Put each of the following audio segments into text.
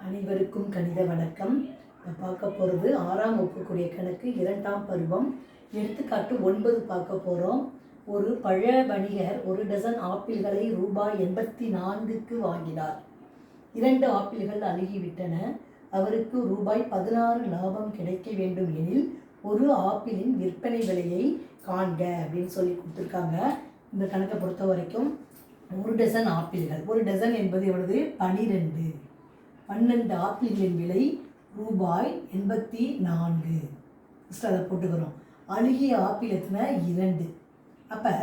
அனைவருக்கும் கணித வணக்கம். பார்க்க போகிறது 6ஆம் வகுப்புக்குரிய கணக்கு 2ஆம் பருவம். எடுத்துக்காட்டு 9 பார்க்க போகிறோம். ஒரு பழ வணிகர் 1 டசன் ஆப்பிள்களை ரூபாய் 84க்கு வாங்கினார். 2 ஆப்பிள்கள் அழுகிவிட்டன. அவருக்கு ரூபாய் 16 லாபம் கிடைக்க வேண்டும் எனில் ஒரு ஆப்பிளின் விற்பனை விலையை காண்க அப்படின்னு சொல்லி கொடுத்துருக்காங்க. இந்த கணக்கை பொறுத்த வரைக்கும் 1 டசன் ஆப்பிள்கள், 1 டசன் என்பது எவ்வளவு? 12 ஆப்பிள்களின் விலை ரூபாய் 84. ஃபஸ்ட்டு அதை போட்டுக்கிறோம். அழுகிய ஆப்பிள் எத்தனை? 2. அப்போ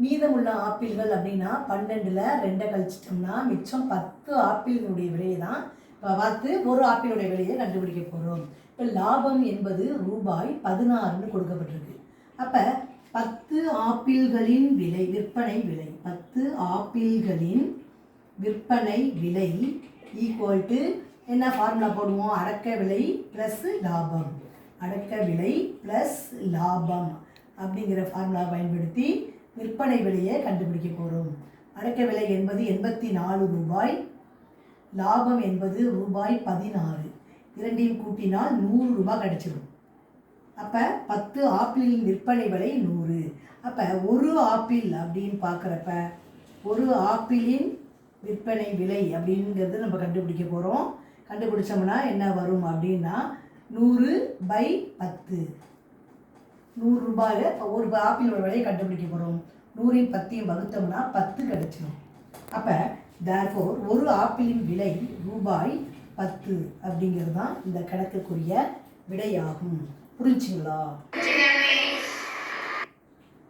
மீதமுள்ள ஆப்பிள்கள் அப்படின்னா 12ல் 2 கழிச்சிட்டோம்னா மிச்சம் 10 ஆப்பிள்களுடைய விலையை தான் இப்போ பார்த்து ஒரு ஆப்பிளுடைய விலையை கண்டுபிடிக்க போகிறோம். இப்போ லாபம் என்பது ரூபாய் 16ன்னு கொடுக்கப்பட்டிருக்கு. அப்போ 10 ஆப்பிள்களின் விலை, விற்பனை விலை, 10 ஆப்பிள்களின் விற்பனை விலை ஈக்குவல் டு என்ன ஃபார்முலா போடுவோம்? அடக்க விலை ப்ளஸ் லாபம். அடக்க விலை ப்ளஸ் லாபம் அப்படிங்கிற ஃபார்முலா பயன்படுத்தி விற்பனை விலையை கண்டுபிடிக்க போகிறோம். அடக்க விலை என்பது 84 ரூபாய், லாபம் என்பது ரூபாய் 16. இரண்டையும் கூட்டினால் 100 ரூபாய் கிடச்சிடும். அப்போ 10 ஆப்பிளின் விற்பனை விலை 100. அப்போ ஒரு ஆப்பிள் அப்படின்னு பார்க்குறப்ப ஒரு ஆப்பிளின் விற்பனை விலை அப்படிங்கிறது நம்ம கண்டுபிடிக்க போகிறோம். கண்டுபிடிச்சோம்னா என்ன வரும் அப்படின்னா 100/10, 100 ரூபாயில் ஒரு ஆப்பிளோட விலையை கண்டுபிடிக்க போகிறோம். 100ன் 10ஐயும் வகுத்தோம்னா 10 கிடச்சிடும். அப்போ தேர்ஃபோர் ஒரு ஆப்பிளின் விலை ரூபாய் 10 அப்படிங்கிறது தான் இந்த கணக்குக்குரிய விடையாகும். புரிஞ்சுங்களா?